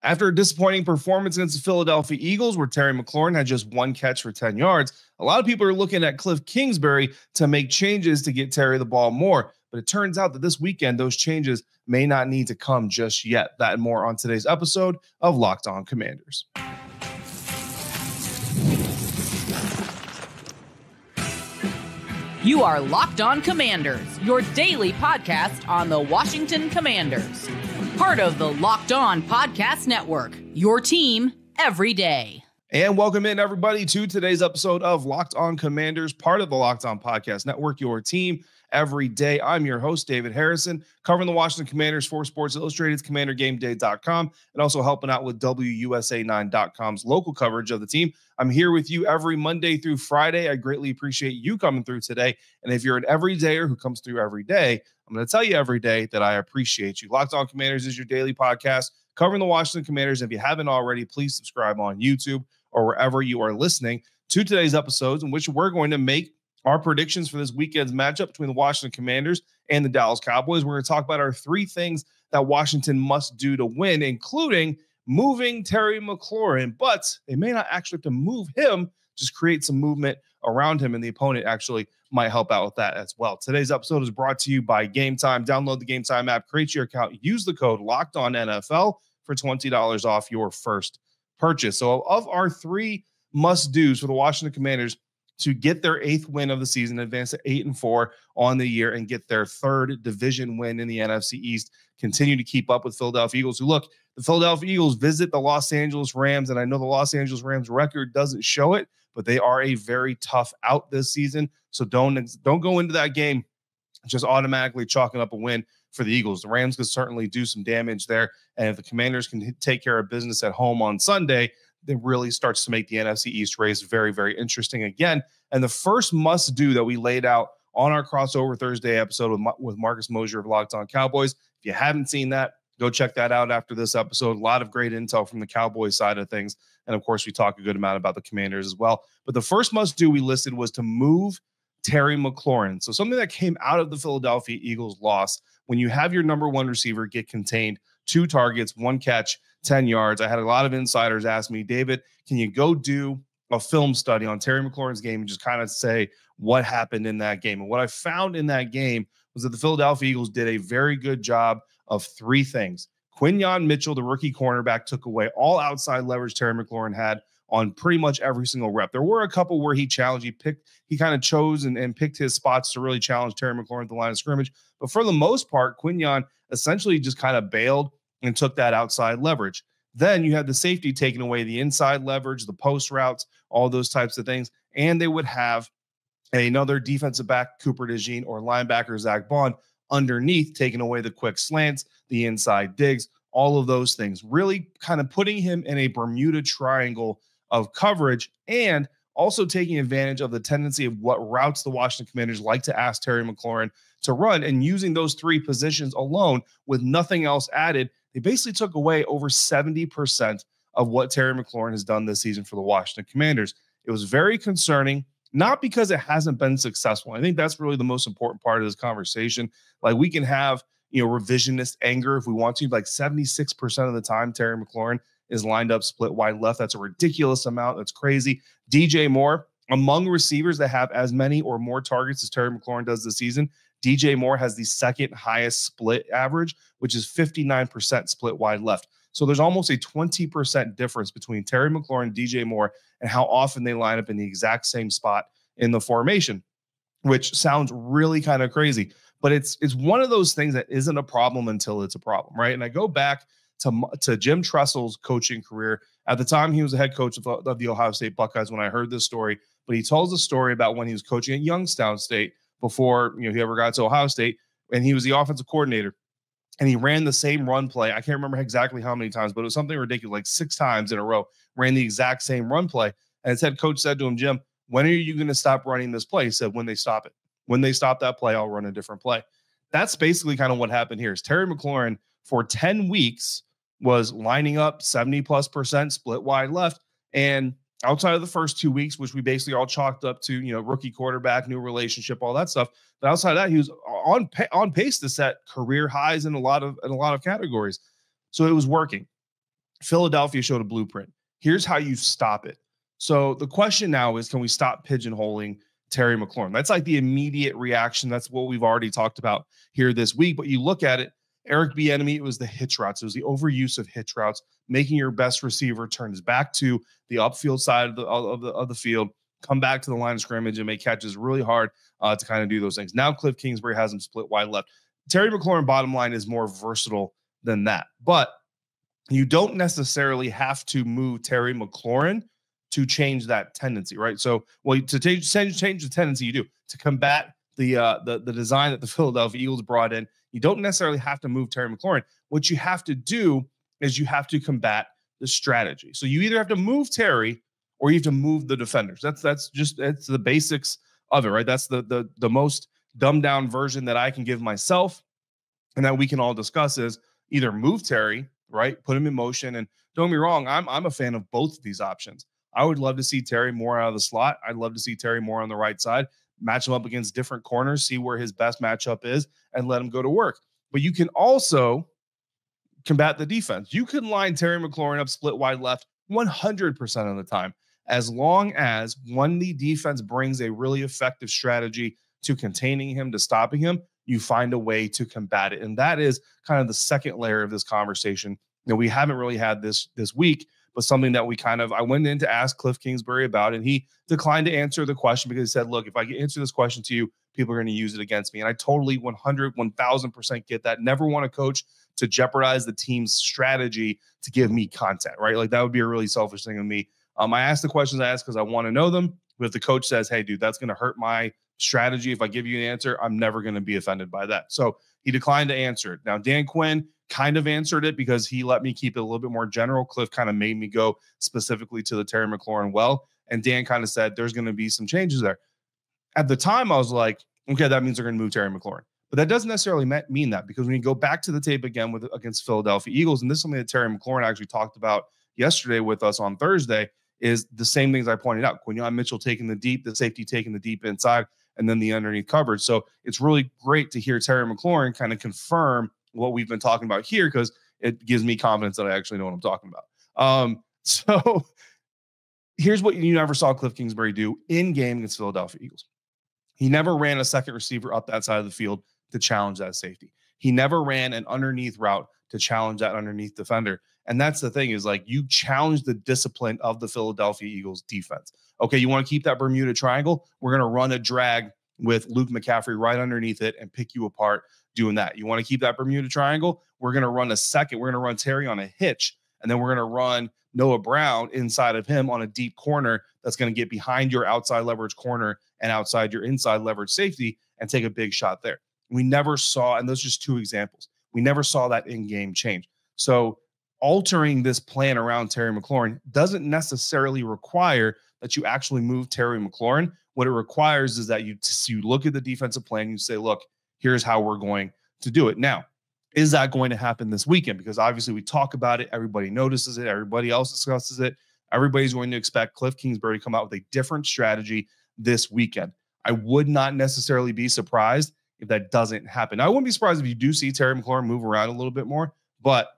After a disappointing performance against the Philadelphia Eagles, where Terry McLaurin had just one catch for 10 yards, a lot of people are looking at Cliff Kingsbury to make changes to get Terry the ball more. But it turns out that this weekend, those changes may not need to come just yet. That and more on today's episode of Locked On Commanders. You are Locked On Commanders, your daily podcast on the Washington Commanders. Part of the Locked On Podcast Network, your team every day. And welcome in, everybody, to today's episode of Locked On Commanders, part of the Locked On Podcast Network, your team every day. I'm your host, David Harrison, covering the Washington Commanders for Sports Illustrated's CommanderGameDay.com, and also helping out with WUSA9.com's local coverage of the team. I'm here with you every Monday through Friday. I greatly appreciate you coming through today. And if you're an everydayer who comes through every day, I'm going to tell you every day that I appreciate you. Locked On Commanders is your daily podcast covering the Washington Commanders. If you haven't already, please subscribe on YouTube or wherever you are listening to today's episodes, in which we're going to make our predictions for this weekend's matchup between the Washington Commanders and the Dallas Cowboys. We're going to talk about our three things that Washington must do to win, including moving Terry McLaurin, but they may not actually have to move him, just create some movement around him, and the opponent actually might help out with that as well. Today's episode is brought to you by Game Time. Download the Game Time app, create your account, use the code LOCKEDONNFL for $20 off your first purchase. So of our three must-dos for the Washington Commanders to get their eighth win of the season, advance to 8-4 on the year, and get their third division win in the NFC East, continue to keep up with Philadelphia Eagles, who, look, the Philadelphia Eagles visit the Los Angeles Rams, and I know the Los Angeles Rams record doesn't show it, but they are a very tough out this season. So don't go into that game just automatically chalking up a win for the Eagles. The Rams could certainly do some damage there, and if the Commanders can take care of business at home on Sunday, it really starts to make the NFC East race very, very interesting again. And the first must-do that we laid out on our crossover Thursday episode with Marcus Mosher of Locked On Cowboys, if you haven't seen that, go check that out after this episode. A lot of great intel from the Cowboys side of things. And, of course, we talk a good amount about the Commanders as well. But the first must-do we listed was to move Terry McLaurin. So something that came out of the Philadelphia Eagles loss, when you have your number one receiver get contained, 2 targets, 1 catch, 10 yards. I had a lot of insiders ask me, David, can you go do a film study on Terry McLaurin's game and just kind of say what happened in that game? And what I found in that game was that the Philadelphia Eagles did a very good job of 3 things. Quinyon Mitchell, the rookie cornerback, took away all outside leverage Terry McLaurin had on pretty much every single rep. There were a couple where he challenged, he kind of chose and picked his spots to really challenge Terry McLaurin at the line of scrimmage. But for the most part, Quinyon essentially just kind of bailed and took that outside leverage. Then you had the safety taking away the inside leverage, the post routes, all those types of things. And they would have another defensive back, Cooper DeJean, or linebacker, Zach Bond, underneath, taking away the quick slants, the inside digs, all of those things. Really kind of putting him in a Bermuda Triangle of coverage, and also taking advantage of the tendency of what routes the Washington Commanders like to ask Terry McLaurin to run, and using those 3 positions alone with nothing else added. They basically took away over 70% of what Terry McLaurin has done this season for the Washington Commanders. It was very concerning, not because it hasn't been successful. I think that's really the most important part of this conversation. Like, we can have, revisionist anger if we want to. Like 76% of the time, Terry McLaurin is lined up split wide left. That's a ridiculous amount. That's crazy. DJ Moore, among receivers that have as many or more targets as Terry McLaurin does this season, DJ Moore has the second highest split average, which is 59% split wide left. So there's almost a 20% difference between Terry McLaurin and DJ Moore and how often they line up in the exact same spot in the formation, which sounds really kind of crazy. But it's one of those things that isn't a problem until it's a problem, right? And I go back to Jim Tressel's coaching career. At the time, he was the head coach of the Ohio State Buckeyes when I heard this story. But he tells a story about when he was coaching at Youngstown State before he ever got to Ohio State, and he was the offensive coordinator. And he ran the same run play. I can't remember exactly how many times, but it was something ridiculous, like 6 times in a row, ran the exact same run play. And his head coach said to him, Jim, when are you going to stop running this play? He said, when they stop it. When they stop that play, I'll run a different play. That's basically kind of what happened here. Is Terry McLaurin for 10 weeks was lining up 70+% split wide left. And outside of the first 2 weeks, which we basically all chalked up to, rookie quarterback, new relationship, all that stuff. But outside of that, he was on pace to set career highs in a lot of categories. So it was working. Philadelphia showed a blueprint. Here's how you stop it. So the question now is, can we stop pigeonholing Terry McLaurin? That's like the immediate reaction. That's what we've already talked about here this week. But you look at it, Eric Bieniemy, it was the hitch routes. It was the overuse of hitch routes, making your best receiver turn his back to the upfield side of the field, come back to the line of scrimmage and make catches really hard to kind of do those things. Now Cliff Kingsbury has him split wide left. Terry McLaurin, bottom line, is more versatile than that. But you don't necessarily have to move Terry McLaurin to change that tendency, right? So, well, to change the tendency, you do to combat the design that the Philadelphia Eagles brought in. You don't necessarily have to move Terry McLaurin. What you have to do is you have to combat the strategy. So you either have to move Terry or you have to move the defenders. That's the basics of it, right? That's the most dumbed down version that I can give myself and that we can all discuss is either move Terry, right? Put him in motion. And don't get me wrong, I'm a fan of both of these options. I would love to see Terry more out of the slot. I'd love to see Terry more on the right side, match him up against different corners, see where his best matchup is, and let him go to work. But you can also combat the defense. You can line Terry McLaurin up split wide left 100% of the time, as long as when the defense brings a really effective strategy to containing him, to stopping him, you find a way to combat it. And that is kind of the second layer of this conversation that we haven't really had this week, but something that I went in to ask Cliff Kingsbury about, and he declined to answer the question because he said, look, if I answer this question to you, people are going to use it against me. And I totally 1000% get that. Never want a coach to jeopardize the team's strategy to give me content, right? Like that would be a really selfish thing of me. I ask the questions I ask because I want to know them. But if the coach says, hey, dude, that's going to hurt my strategy, if I give you an answer, I'm never going to be offended by that. So he declined to answer it. Now, Dan Quinn kind of answered it because he let me keep it a little bit more general. Cliff kind of made me go specifically to the Terry McLaurin well. And Dan kind of said there's going to be some changes there. At the time, I was like, okay, that means they're going to move Terry McLaurin. But that doesn't necessarily mean that, because when you go back to the tape again against Philadelphia Eagles, and this is something that Terry McLaurin actually talked about yesterday with us on Thursday, is the same things I pointed out. Quinyon Mitchell taking the deep, the safety taking the deep inside, and then the underneath coverage. So it's really great to hear Terry McLaurin kind of confirm what we've been talking about here, because it gives me confidence that I actually know what I'm talking about. So here's what you never saw Cliff Kingsbury do in game against Philadelphia Eagles. He never ran a second receiver up that side of the field to challenge that safety. He never ran an underneath route to challenge that underneath defender. And that's the thing, is like, you challenge the discipline of the Philadelphia Eagles defense. Okay, you want to keep that Bermuda Triangle? We're going to run a drag with Luke McCaffrey right underneath it and pick you apart doing that. You want to keep that Bermuda Triangle? We're going to run we're going to run Terry on a hitch, and then we're going to run Noah Brown inside of him on a deep corner that's going to get behind your outside leverage corner and outside your inside leverage safety and take a big shot there. We never saw, and those are just two examples, we never saw that in-game change. So altering this plan around Terry McLaurin doesn't necessarily require that you actually move Terry McLaurin. What it requires is that you look at the defensive plan and you say, look, here's how we're going to do it. Now, is that going to happen this weekend? Because obviously we talk about it. Everybody notices it. Everybody else discusses it. Everybody's going to expect Cliff Kingsbury to come out with a different strategy this weekend. I would not necessarily be surprised if that doesn't happen. I wouldn't be surprised if you do see Terry McLaurin move around a little bit more, but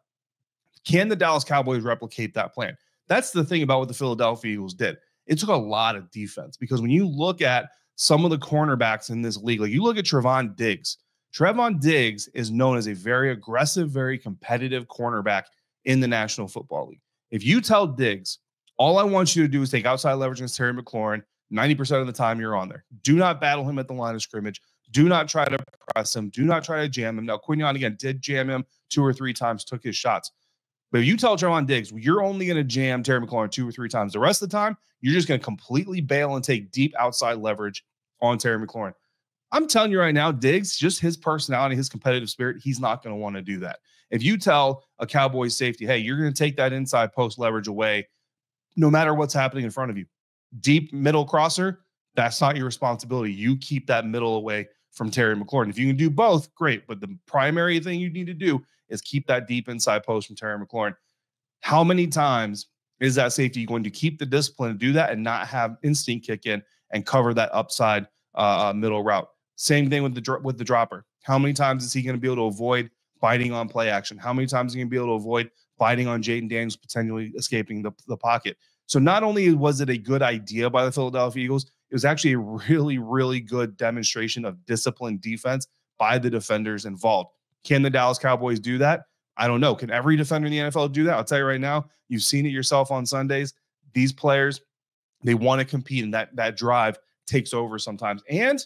can the Dallas Cowboys replicate that plan? That's the thing about what the Philadelphia Eagles did. It took a lot of defense, because when you look at some of the cornerbacks in this league, like you look at Trevon Diggs. Trevon Diggs is known as a very aggressive, very competitive cornerback in the National Football League. If you tell Diggs, all I want you to do is take outside leverage against Terry McLaurin, 90% of the time you're on there. Do not battle him at the line of scrimmage. Do not try to press him. Do not try to jam him. Now, Quinyon, again, did jam him 2 or 3 times, took his shots. But if you tell Trevon Diggs, you're only going to jam Terry McLaurin 2 or 3 times, the rest of the time, you're just going to completely bail and take deep outside leverage on Terry McLaurin. I'm telling you right now, Diggs, just his personality, his competitive spirit, he's not going to want to do that. If you tell a Cowboys safety, hey, you're going to take that inside post leverage away, no matter what's happening in front of you, deep middle crosser, that's not your responsibility. You keep that middle away from Terry McLaurin. If you can do both, great. But the primary thing you need to do is keep that deep inside post from Terry McLaurin. How many times is that safety going to keep the discipline to do that and not have instinct kick in and cover that upside middle route? Same thing with the dropper. How many times is he going to be able to avoid biting on play action? How many times is he going to be able to avoid biting on Jaden Daniels, potentially escaping the pocket. So not only was it a good idea by the Philadelphia Eagles, it was actually a really, really good demonstration of disciplined defense by the defenders involved. Can the Dallas Cowboys do that? I don't know. Can every defender in the NFL do that? I'll tell you right now, you've seen it yourself on Sundays. These players, they want to compete, and that drive takes over sometimes. And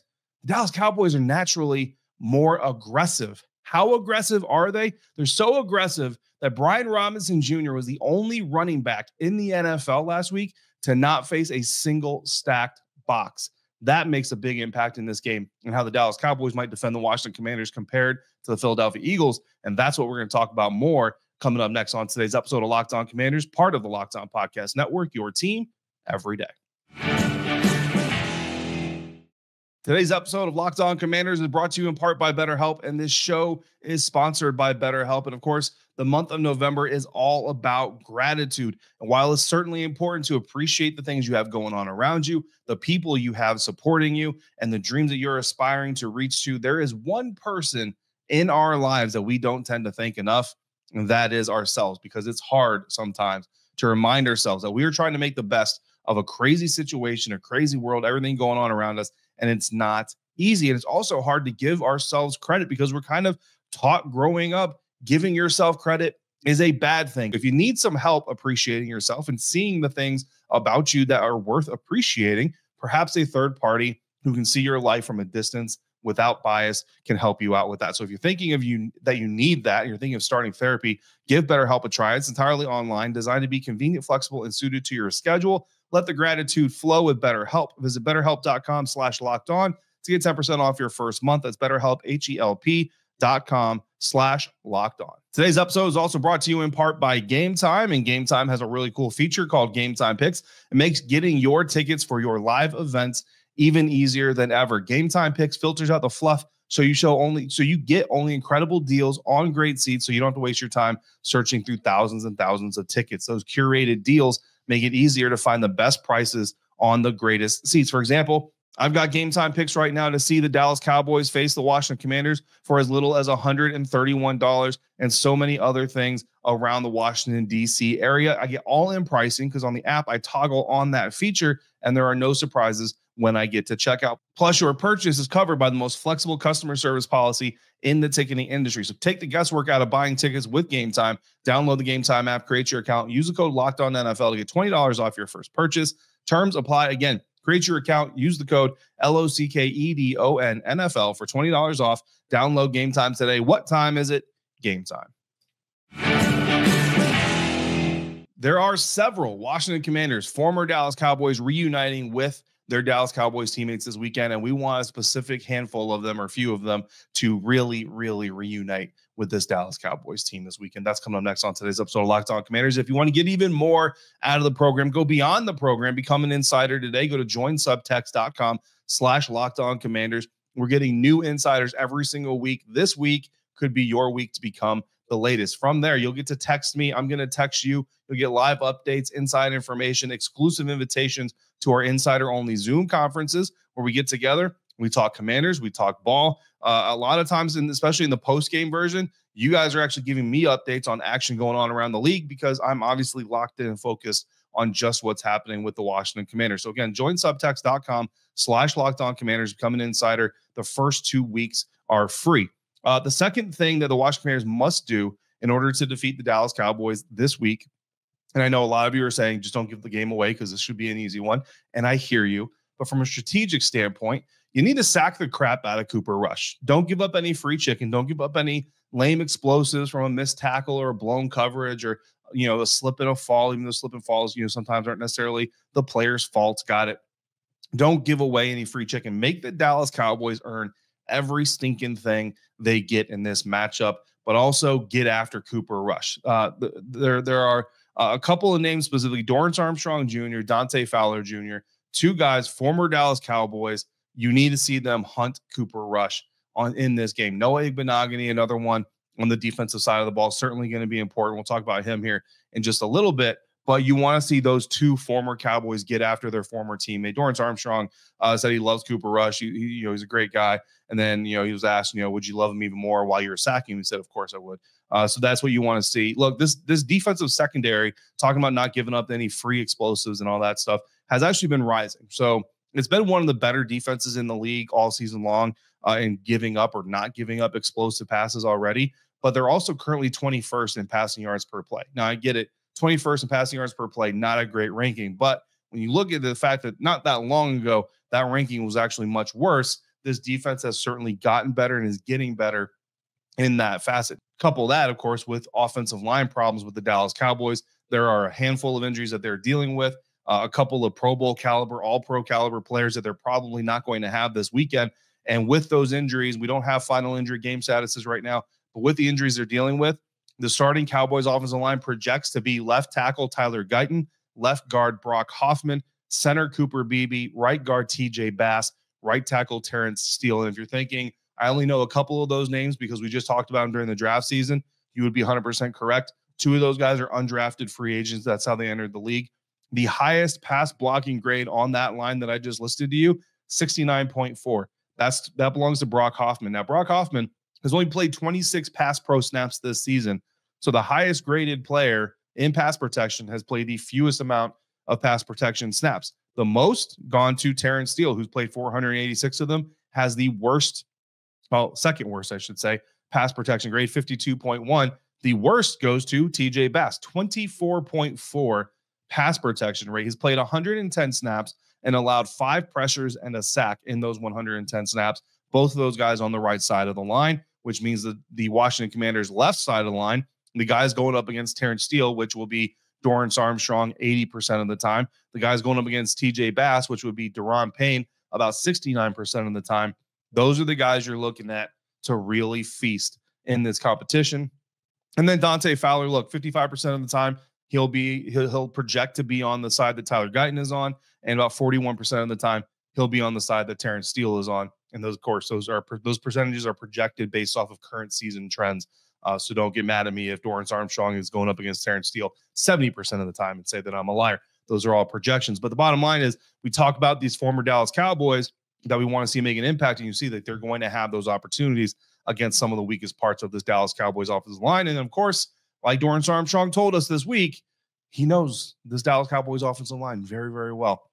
the Dallas Cowboys are naturally more aggressive. How aggressive are they? They're so aggressive that Brian Robinson Jr. was the only running back in the NFL last week to not face a single stacked box. That makes a big impact in this game and how the Dallas Cowboys might defend the Washington Commanders compared to the Philadelphia Eagles. And that's what we're going to talk about more coming up next on today's episode of Locked On Commanders, part of the Locked On Podcast Network, your team every day. Today's episode of Locked On Commanders is brought to you in part by BetterHelp, and this show is sponsored by BetterHelp. And of course, the month of November is all about gratitude. And while it's certainly important to appreciate the things you have going on around you, the people you have supporting you, and the dreams that you're aspiring to reach to, there is one person in our lives that we don't tend to thank enough, and that is ourselves, because it's hard sometimes to remind ourselves that we are trying to make the best of a crazy situation, a crazy world, everything going on around us. And it's not easy. And it's also hard to give ourselves credit because we're kind of taught growing up, giving yourself credit is a bad thing. If you need some help appreciating yourself and seeing the things about you that are worth appreciating, perhaps a third party who can see your life from a distance without bias can help you out with that. So if you're thinking of that you need that, you're thinking of starting therapy, give BetterHelp a try. It's entirely online, designed to be convenient, flexible, and suited to your schedule. Let the gratitude flow with BetterHelp. Visit BetterHelp.com/lockedon to get 10% off your first month. That's BetterHelp, HELP.com/lockedon. Today's episode is also brought to you in part by Game Time, and Game Time has a really cool feature called Game Time Picks. It makes getting your tickets for your live events even easier than ever. Game Time Picks filters out the fluff so you get only incredible deals on great seats, so you don't have to waste your time searching through thousands and thousands of tickets. Those curated deals make it easier to find the best prices on the greatest seats. For example, I've got Game Time Picks right now to see the Dallas Cowboys face the Washington Commanders for as little as $131, and so many other things around the Washington, D.C. area. I get all-in pricing because on the app, I toggle on that feature, and there are no surprises when I get to checkout. Plus, your purchase is covered by the most flexible customer service policy in the ticketing industry. So take the guesswork out of buying tickets with Game Time. Download the Game Time app, create your account, use the code LOCKEDONNFL to get $20 off your first purchase. Terms apply. Again, create your account, use the code LOCKEDONNFL for $20 off. Download Game Time today. What time is it? Game Time. There are several Washington Commanders, former Dallas Cowboys, reuniting with their Dallas Cowboys teammates this weekend, and we want a specific handful of them or a few of them to really, really reunite with this Dallas Cowboys team this weekend. That's coming up next on today's episode of Locked On Commanders. If you want to get even more out of the program, go beyond the program, become an insider today. Go to joinsubtext.com/LockedOnCommanders. We're getting new insiders every single week. This week could be your week to become the latest. From there, you'll get to text me. I'm going to text you. You'll get live updates, inside information, exclusive invitations to our insider-only Zoom conferences where we get together. We talk Commanders. We talk ball. A lot of times, especially in the post-game version, you guys are actually giving me updates on action going on around the league because I'm obviously locked in and focused on just what's happening with the Washington Commanders. So again, join subtext.com/LockedOnCommanders. Become an insider. The first 2 weeks are free. The second thing that the Washington Commanders must do in order to defeat the Dallas Cowboys this week, and I know a lot of you are saying, just don't give the game away because this should be an easy one, and I hear you, but from a strategic standpoint, you need to sack the crap out of Cooper Rush. Don't give up any free chicken. Don't give up any lame explosives from a missed tackle or a blown coverage or, a slip and a fall, even though slip and falls, sometimes aren't necessarily the player's fault. Got it. Don't give away any free chicken. Make the Dallas Cowboys earn every stinking thing they get in this matchup, but also get after Cooper Rush. There are a couple of names specifically, Dorance Armstrong Jr., Dante Fowler Jr., two guys, former Dallas Cowboys. You need to see them hunt Cooper Rush in this game. Noah Igbenogany, another one on the defensive side of the ball, certainly going to be important. We'll talk about him here in just a little bit. But you want to see those two former Cowboys get after their former teammate. Dorance Armstrong said he loves Cooper Rush. He's a great guy. And then, he was asked, would you love him even more while you were sacking him? He said, of course I would. So that's what you want to see. Look, this defensive secondary, talking about not giving up any free explosives and all that stuff, has actually been rising. So it's been one of the better defenses in the league all season long in giving up or not giving up explosive passes already. But they're also currently 21st in passing yards per play. Now, I get it. 21st in passing yards per play, not a great ranking. But when you look at the fact that not that long ago, that ranking was actually much worse, this defense has certainly gotten better and is getting better in that facet. Couple that, of course, with offensive line problems with the Dallas Cowboys. There are a handful of injuries that they're dealing with, a couple of Pro Bowl caliber, all pro caliber players that they're probably not going to have this weekend. And with those injuries, we don't have final injury game statuses right now, but with the injuries they're dealing with, the starting Cowboys offensive line projects to be left tackle Tyler Guyton, left guard Brock Hoffman, center Cooper Beebe, right guard TJ Bass, right tackle Terrence Steele. And if you're thinking, I only know a couple of those names because we just talked about them during the draft season, you would be 100% correct. Two of those guys are undrafted free agents. That's how they entered the league. The highest pass blocking grade on that line that I just listed to you, 69.4. That belongs to Brock Hoffman. Now, Brock Hoffman has only played 26 pass pro snaps this season. So the highest graded player in pass protection has played the fewest amount of pass protection snaps. The most gone to Terrence Steele, who's played 486 of them, has the worst, second worst, I should say, pass protection grade, 52.1. The worst goes to TJ Bass, 24.4 pass protection rate. He's played 110 snaps and allowed 5 pressures and a sack in those 110 snaps. Both of those guys on the right side of the line, which means that the Washington Commanders' left side of the line, the guys going up against Terrence Steele, which will be Dorance Armstrong 80% of the time. The guys going up against TJ Bass, which would be Daron Payne about 69% of the time. Those are the guys you're looking at to really feast in this competition. And then Dante Fowler, look, 55% of the time, he'll project to be on the side that Tyler Guyton is on, and about 41% of the time, he'll be on the side that Terrence Steele is on. And those, of course, those percentages are projected based off of current season trends. So don't get mad at me if Dorance Armstrong is going up against Terrence Steele 70% of the time and say that I'm a liar. Those are all projections. But the bottom line is we talk about these former Dallas Cowboys that we want to see make an impact, and you see that they're going to have those opportunities against some of the weakest parts of this Dallas Cowboys offensive line. And of course, like Dorance Armstrong told us this week, he knows this Dallas Cowboys offensive line very, very well.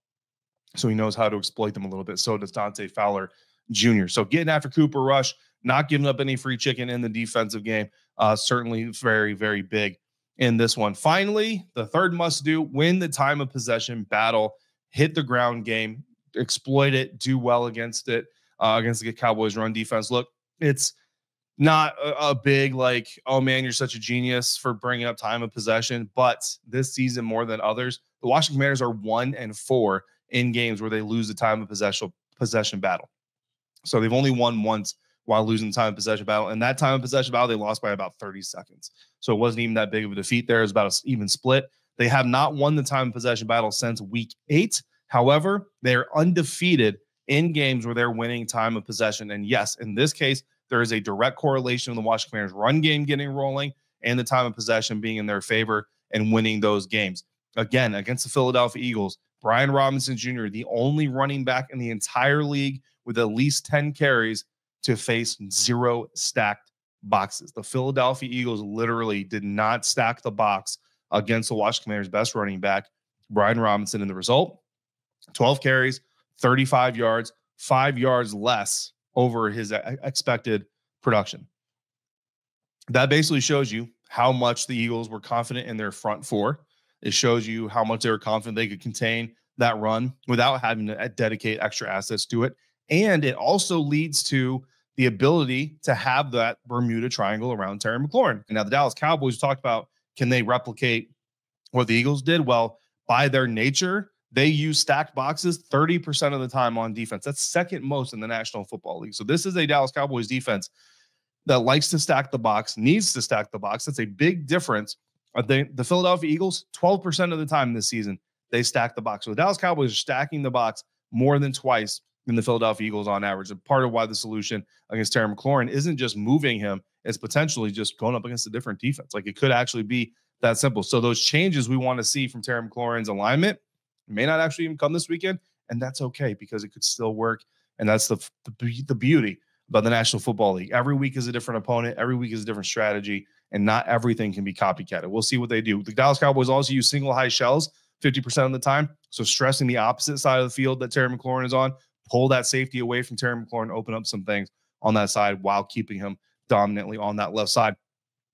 So he knows how to exploit them a little bit. So does Dante Fowler Jr. So getting after Cooper Rush, not giving up any free chicken in the defensive game, certainly very, very big in this one. Finally, the third must-do, win the time of possession battle, hit the ground game, exploit it, do well against it, against the Cowboys run defense. Look, it's not a big like, oh man, you're such a genius for bringing up time of possession. But this season, more than others, the Washington Commanders are 1-4 in games where they lose the time of possession battle. So they've only won once while losing the time of possession battle. And that time of possession battle, they lost by about 30 seconds. So it wasn't even that big of a defeat there. It was about an even split. They have not won the time of possession battle since week 8. However, they're undefeated in games where they're winning time of possession. And yes, in this case, there is a direct correlation of the Washington Commanders run game getting rolling and the time of possession being in their favor and winning those games. Again, against the Philadelphia Eagles, Brian Robinson Jr., the only running back in the entire league with at least 10 carries to face 0 stacked boxes. The Philadelphia Eagles literally did not stack the box against the Washington Commanders' best running back, Brian Robinson. And the result, 12 carries, 35 yards, 5 yards less over his expected production. That basically shows you how much the Eagles were confident in their front four. It shows you how much they were confident they could contain that run without having to dedicate extra assets to it. And it also leads to the ability to have that Bermuda Triangle around Terry McLaurin. And now the Dallas Cowboys talked about, can they replicate what the Eagles did? Well, by their nature, they use stacked boxes 30% of the time on defense. That's second most in the National Football League. So this is a Dallas Cowboys defense that likes to stack the box, needs to stack the box. That's a big difference. The Philadelphia Eagles, 12% of the time this season, they stack the box. So the Dallas Cowboys are stacking the box more than twice than the Philadelphia Eagles on average. And part of why the solution against Terry McLaurin isn't just moving him, it's potentially just going up against a different defense. Like it could actually be that simple. So those changes we want to see from Terry McLaurin's alignment may not actually even come this weekend, and that's okay because it could still work. And that's the beauty about the National Football League. Every week is a different opponent. Every week is a different strategy. and not everything can be copycatted. We'll see what they do. The Dallas Cowboys also use single high shells 50% of the time, so stressing the opposite side of the field that Terry McLaurin is on, pull that safety away from Terry McLaurin, open up some things on that side while keeping him dominantly on that left side.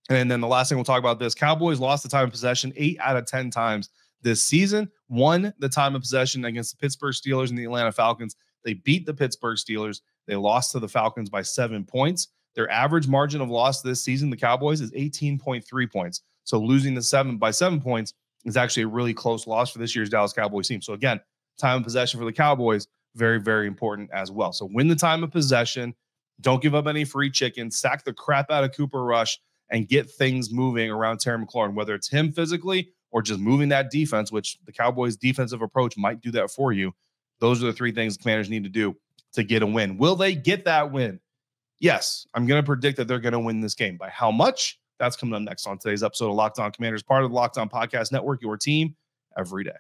And then the last thing we'll talk about this, Cowboys lost the time of possession 8 out of 10 times this season, won the time of possession against the Pittsburgh Steelers and the Atlanta Falcons. They beat the Pittsburgh Steelers. They lost to the Falcons by 7 points. Their average margin of loss this season, the Cowboys, is 18.3 points. So losing the 7 points is actually a really close loss for this year's Dallas Cowboys team. So again, time of possession for the Cowboys, very, very important as well. So win the time of possession. Don't give up any free chicken. Sack the crap out of Cooper Rush and get things moving around Terry McLaurin, whether it's him physically or just moving that defense, which the Cowboys' defensive approach might do that for you. Those are the 3 things the Commanders need to do to get a win. Will they get that win? Yes, I'm going to predict that they're going to win this game. By how much? That's coming up next on today's episode of Locked On Commanders, part of the Locked On Podcast Network, your team every day.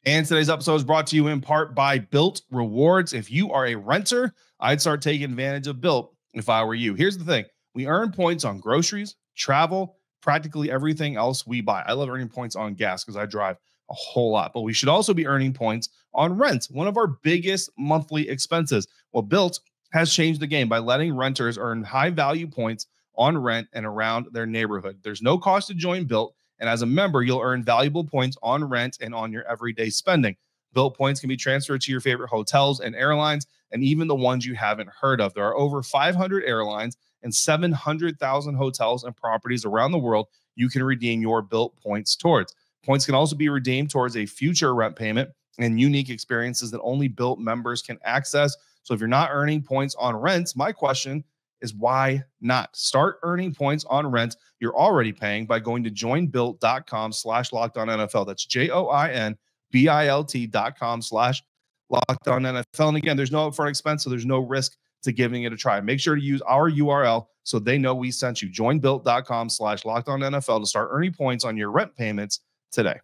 And today's episode is brought to you in part by Built Rewards. If you are a renter, I'd start taking advantage of Built if I were you. Here's the thing. We earn points on groceries, travel, practically everything else we buy. I love earning points on gas because I drive a whole lot, but we should also be earning points on rent, one of our biggest monthly expenses. Well, Built has changed the game by letting renters earn high value points on rent and around their neighborhood. There's no cost to join Built, and as a member, you'll earn valuable points on rent and on your everyday spending. Built points can be transferred to your favorite hotels and airlines, and even the ones you haven't heard of. There are over 500 airlines and 700,000 hotels and properties around the world you can redeem your Built points towards. Points can also be redeemed towards a future rent payment and unique experiences that only Built members can access. So if you're not earning points on rent, my question is why not? Start earning points on rent you're already paying by going to joinbuilt.com/LockedOnNFL. That's joinbuilt.com/LockedOnNFL. And again, there's no upfront expense, so there's no risk to giving it a try. Make sure to use our URL so they know we sent you. Joinbuilt.com/LockedOnNFL to start earning points on your rent payments today.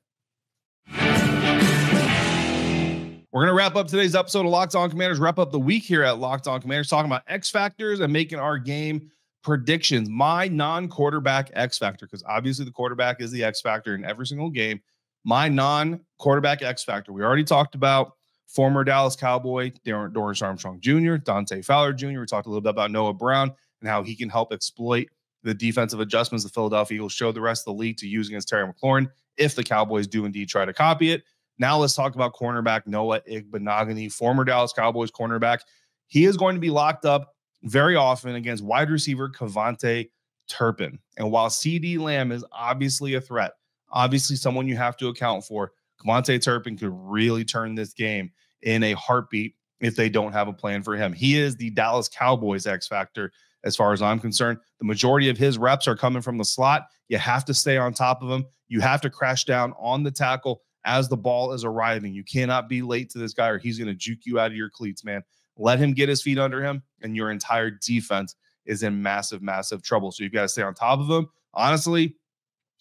We're going to wrap up today's episode of Locked On Commanders, wrap up the week here at Locked On Commanders, talking about X Factors and making our game predictions. My non-quarterback X Factor, because obviously the quarterback is the X Factor in every single game. My non-quarterback X Factor, we already talked about former Dallas Cowboy, Dorance Armstrong Jr., Dante Fowler Jr. We talked a little bit about Noah Brown and how he can help exploit the defensive adjustments the Philadelphia Eagles showed the rest of the league to use against Terry McLaurin if the Cowboys do indeed try to copy it. Now let's talk about cornerback Noah Igbinoghene, former Dallas Cowboys cornerback. He is going to be locked up very often against wide receiver Kevontae Turpin. And while CD Lamb is obviously a threat, obviously someone you have to account for, Kevontae Turpin could really turn this game in a heartbeat if they don't have a plan for him. He is the Dallas Cowboys X Factor as far as I'm concerned. The majority of his reps are coming from the slot. You have to stay on top of him. You have to crash down on the tackle as the ball is arriving. You cannot be late to this guy or he's going to juke you out of your cleats, man. Let him get his feet under him, and your entire defense is in massive, massive trouble. So you've got to stay on top of him. Honestly,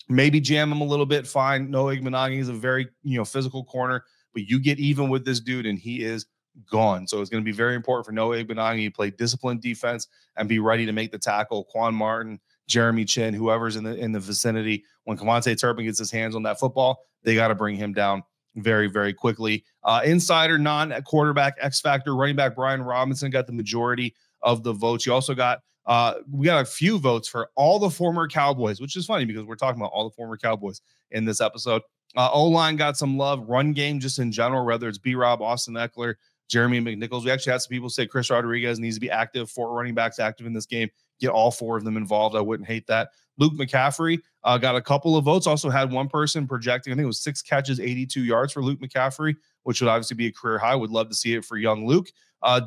maybe jam him a little bit, fine. Noah Igbinoghene is a very, physical corner, but you get even with this dude, and he is gone. So it's going to be very important for Noah Igbinoghene to play disciplined defense and be ready to make the tackle. Quan Martin, Jeremy Chin, whoever's in the vicinity, when Kevontae Turpin gets his hands on that football, they got to bring him down very, very quickly. Insider, non-quarterback, X Factor, running back Brian Robinson got the majority of the votes. You also got, we got a few votes for all the former Cowboys, which is funny because we're talking about all the former Cowboys in this episode. O-line got some love. Run game just in general, whether it's B-Rob, Austin Eckler, Jeremy McNichols. We actually had some people say Chris Rodriguez needs to be active, 4 running backs active in this game. Get all 4 of them involved. I wouldn't hate that. Luke McCaffrey got a couple of votes. Also had one person projecting, I think it was 6 catches, 82 yards for Luke McCaffrey, which would obviously be a career high. Would love to see it for young Luke.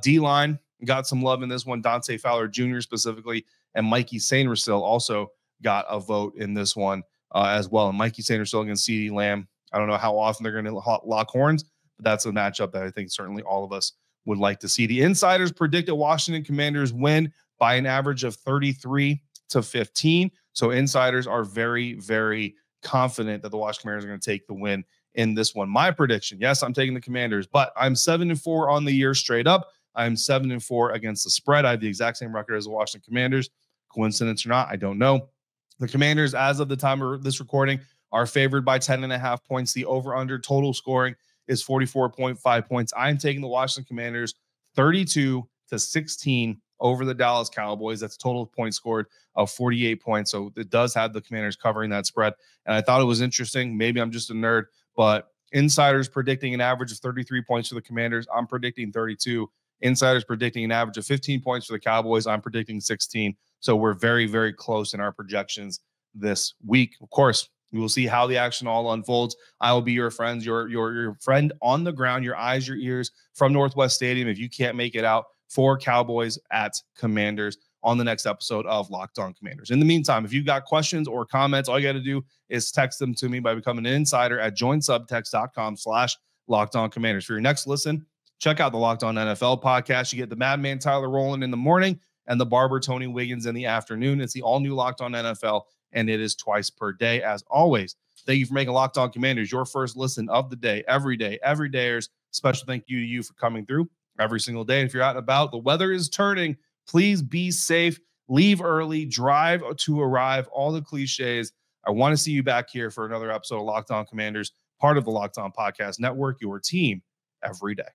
D-line got some love in this one. Dante Fowler Jr. specifically, and Mikey Sainristil also got a vote in this one as well. And Mikey Sainristil against CeeDee Lamb. I don't know how often they're going to lock horns, but that's a matchup that I think certainly all of us would like to see. The insiders predicted Washington Commanders win by an average of 33-15. So insiders are very, very confident that the Washington Commanders are going to take the win in this one. My prediction, yes, I'm taking the Commanders, but I'm 7-4 on the year straight up. I'm 7-4 against the spread. I have the exact same record as the Washington Commanders. Coincidence or not, I don't know. The Commanders, as of the time of this recording, are favored by 10.5 points. The over-under total scoring is 44.5 points. I'm taking the Washington Commanders 32-16 over the Dallas Cowboys. That's total points scored of 48 points. So it does have the Commanders covering that spread. And I thought it was interesting. Maybe I'm just a nerd, but insiders predicting an average of 33 points for the Commanders. I'm predicting 32. Insiders predicting an average of 15 points for the Cowboys. I'm predicting 16. So we're very, very close in our projections this week. Of course, we will see how the action all unfolds. I will be your friends, your friend on the ground, your eyes, your ears from Northwest Stadium. If you can't make it out for Cowboys at Commanders on the next episode of Locked On Commanders. In the meantime, if you've got questions or comments, all you got to do is text them to me by becoming an insider at joinsubtext.com/LockedOnCommanders. For your next listen, check out the Locked On NFL podcast. You get the Madman Tyler Rowland in the morning and the Barber Tony Wiggins in the afternoon. It's the all-new Locked On NFL, and it is twice per day. As always, thank you for making Locked On Commanders your first listen of the day, every dayers. Special thank you to you for coming through every single day. If you're out and about, the weather is turning. Please be safe. Leave early. Drive to arrive. All the cliches. I want to see you back here for another episode of Locked On Commanders, part of the Locked On Podcast Network, your team every day.